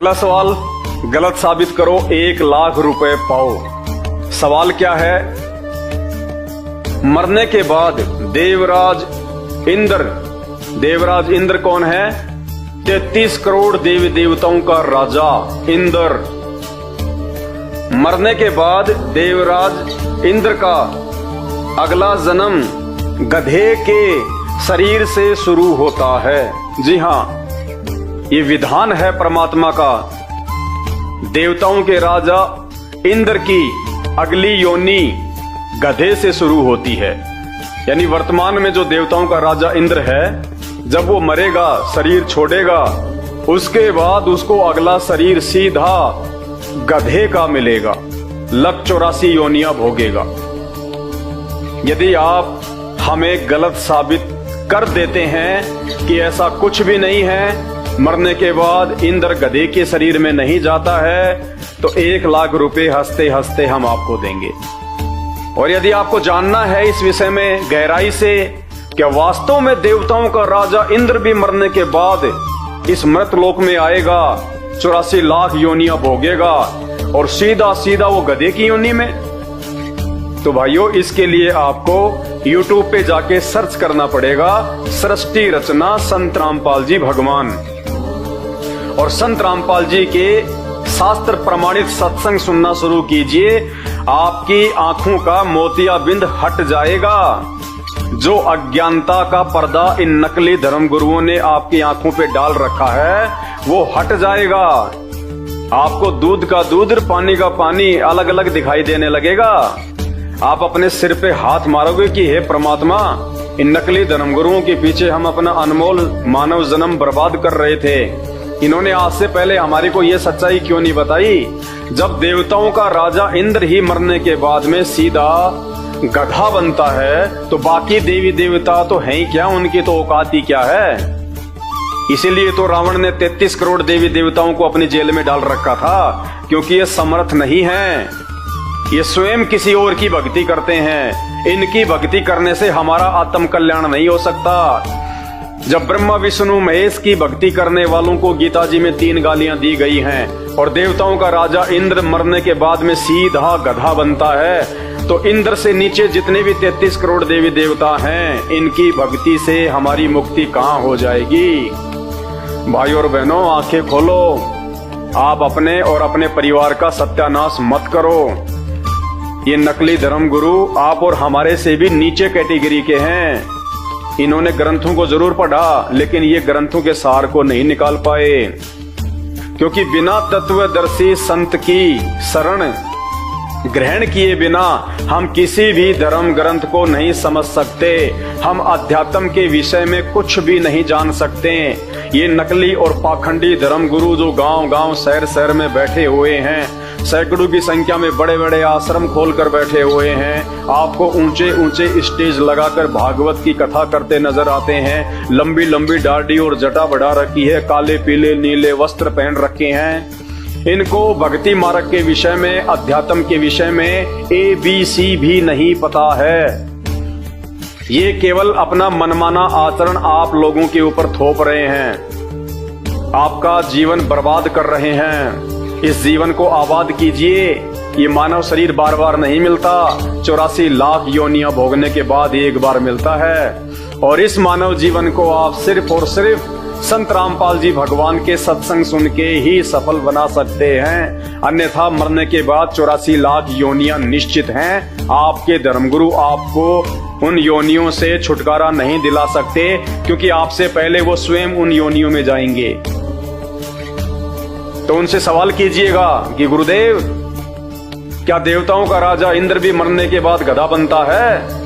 पहला सवाल, गलत साबित करो 1 लाख रुपए पाओ। सवाल क्या है? मरने के बाद देवराज इंद्र कौन है? 33 करोड़ देवी देवताओं का राजा इंद्र। मरने के बाद देवराज इंद्र का अगला जन्म गधे के शरीर से शुरू होता है। जी हाँ, ये विधान है परमात्मा का। देवताओं के राजा इंद्र की अगली योनि गधे से शुरू होती है। यानी वर्तमान में जो देवताओं का राजा इंद्र है, जब वो मरेगा, शरीर छोड़ेगा, उसके बाद उसको अगला शरीर सीधा गधे का मिलेगा, लग 84 योनियां भोगेगा। यदि आप हमें गलत साबित कर देते हैं कि ऐसा कुछ भी नहीं है, मरने के बाद इंद्र गधे के शरीर में नहीं जाता है, तो 1 लाख रुपए हंसते हंसते हम आपको देंगे। और यदि आपको जानना है इस विषय में गहराई से, क्या वास्तव में देवताओं का राजा इंद्र भी मरने के बाद इस मृत लोक में आएगा, 84 लाख योनियां भोगेगा और सीधा सीधा वो गधे की योनि में? तो भाइयों, इसके लिए आपको YouTube पे जाके सर्च करना पड़ेगा, सृष्टि रचना संत रामपाल जी भगवान। और संत रामपाल जी के शास्त्र प्रमाणित सत्संग सुनना शुरू कीजिए। आपकी आंखों का मोतियाबिंद हट जाएगा। जो अज्ञानता का पर्दा इन नकली धर्म गुरुओं ने आपकी आंखों पे डाल रखा है, वो हट जाएगा। आपको दूध का दूध, पानी का पानी अलग अलग दिखाई देने लगेगा। आप अपने सिर पे हाथ मारोगे कि हे परमात्मा, इन नकली धर्म गुरुओं के पीछे हम अपना अनमोल मानव जन्म बर्बाद कर रहे थे। इन्होंने आज से पहले हमारी को ये सच्चाई क्यों नहीं बताई? जब देवताओं का राजा इंद्र ही मरने के बाद में सीधा गधा बनता है, तो बाकी देवी देवता तो हैं ही क्या, उनकी तो औकात ही क्या है। इसीलिए तो रावण ने 33 करोड़ देवी देवताओं को अपनी जेल में डाल रखा था, क्योंकि ये समर्थ नहीं है। ये स्वयं किसी और की भक्ति करते हैं। इनकी भक्ति करने से हमारा आत्म कल्याण नहीं हो सकता। जब ब्रह्मा विष्णु महेश की भक्ति करने वालों को गीता जी में 3 गालियां दी गई हैं, और देवताओं का राजा इंद्र मरने के बाद में सीधा गधा बनता है, तो इंद्र से नीचे जितने भी 33 करोड़ देवी देवता हैं, इनकी भक्ति से हमारी मुक्ति कहाँ हो जाएगी? भाई और बहनों, आंखें खोलो। आप अपने और अपने परिवार का सत्यानाश मत करो। ये नकली धर्म गुरु आप और हमारे से भी नीचे कैटेगरी के हैं। इन्होंने ग्रंथों को जरूर पढ़ा, लेकिन ये ग्रंथों के सार को नहीं निकाल पाए, क्योंकि बिना तत्वदर्शी संत की शरण ग्रहण किए बिना हम किसी भी धर्म ग्रंथ को नहीं समझ सकते। हम अध्यात्म के विषय में कुछ भी नहीं जान सकते। ये नकली और पाखंडी धर्म गुरु जो गांव-गांव, शहर-शहर में बैठे हुए हैं, सैकड़ों की संख्या में बड़े बड़े आश्रम खोलकर बैठे हुए हैं, आपको ऊंचे ऊंचे स्टेज लगाकर भागवत की कथा करते नजर आते हैं। लंबी लंबी दाढ़ी और जटा बढ़ा रखी है, काले पीले नीले वस्त्र पहन रखे हैं। इनको भक्ति मार्ग के विषय में, अध्यात्म के विषय में ABC भी नहीं पता है। ये केवल अपना मनमाना आचरण आप लोगों के ऊपर थोप रहे हैं, आपका जीवन बर्बाद कर रहे हैं। इस जीवन को आबाद कीजिए। ये मानव शरीर बार बार नहीं मिलता, 84 लाख योनियां भोगने के बाद एक बार मिलता है। और इस मानव जीवन को आप सिर्फ और सिर्फ संत रामपाल जी भगवान के सत्संग सुन के ही सफल बना सकते हैं। अन्यथा मरने के बाद 84 लाख योनियां निश्चित हैं। आपके धर्मगुरु आपको उन योनियों से छुटकारा नहीं दिला सकते, क्योंकि आपसे पहले वो स्वयं उन योनियों में जाएंगे। तो उनसे सवाल कीजिएगा कि गुरुदेव, क्या देवताओं का राजा इंद्र भी मरने के बाद गधा बनता है?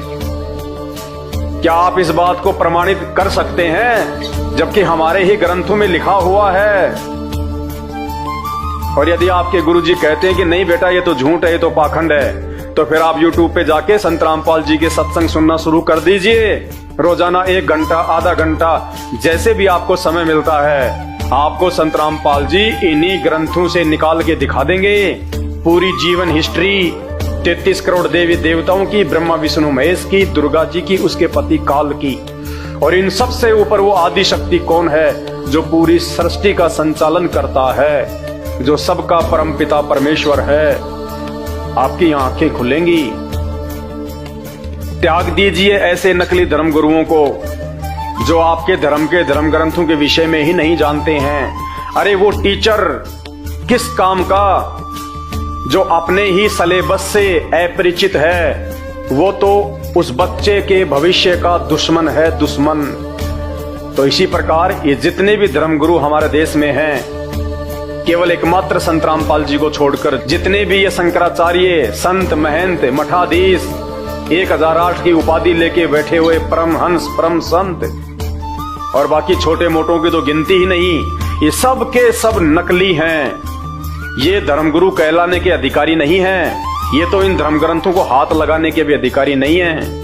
क्या आप इस बात को प्रमाणित कर सकते हैं, जबकि हमारे ही ग्रंथों में लिखा हुआ है? और यदि आपके गुरुजी कहते हैं कि नहीं बेटा ये तो झूठ है, ये तो पाखंड है, तो फिर आप YouTube पे जाके संत रामपाल जी के सत्संग सुनना शुरू कर दीजिए। रोजाना 1 घंटा, आधा घंटा, जैसे भी आपको समय मिलता है, आपको संत रामपाल जी इन्हीं ग्रंथों से निकाल के दिखा देंगे पूरी जीवन हिस्ट्री 33 करोड़ देवी देवताओं की, ब्रह्मा विष्णु महेश की, दुर्गा जी की, उसके पति काल की, और इन सब से ऊपर वो आदि शक्ति कौन है जो पूरी सृष्टि का संचालन करता है। जो सबका परम पिता परमेश्वर है, आपकी आंखें खुलेंगी। त्याग दीजिए ऐसे नकली धर्म गुरुओं को जो आपके धर्म के धर्म ग्रंथों के विषय में ही नहीं जानते हैं। अरे वो टीचर किस काम का जो अपने ही सिलेबस से अपरिचित है, वो तो उस बच्चे के भविष्य का दुश्मन है, दुश्मन। तो इसी प्रकार ये जितने भी धर्मगुरु हमारे देश में हैं, केवल एकमात्र संत रामपाल जी को छोड़कर जितने भी ये शंकराचार्य, संत, महंत, मठाधीश, 1008 की उपाधि लेके बैठे हुए परमहंस, परम संत और बाकी छोटे मोटों की तो गिनती ही नहीं, ये सब के सब नकली हैं। ये धर्मगुरु कहलाने के अधिकारी नहीं हैं। ये तो इन धर्म ग्रंथों को हाथ लगाने के भी अधिकारी नहीं हैं।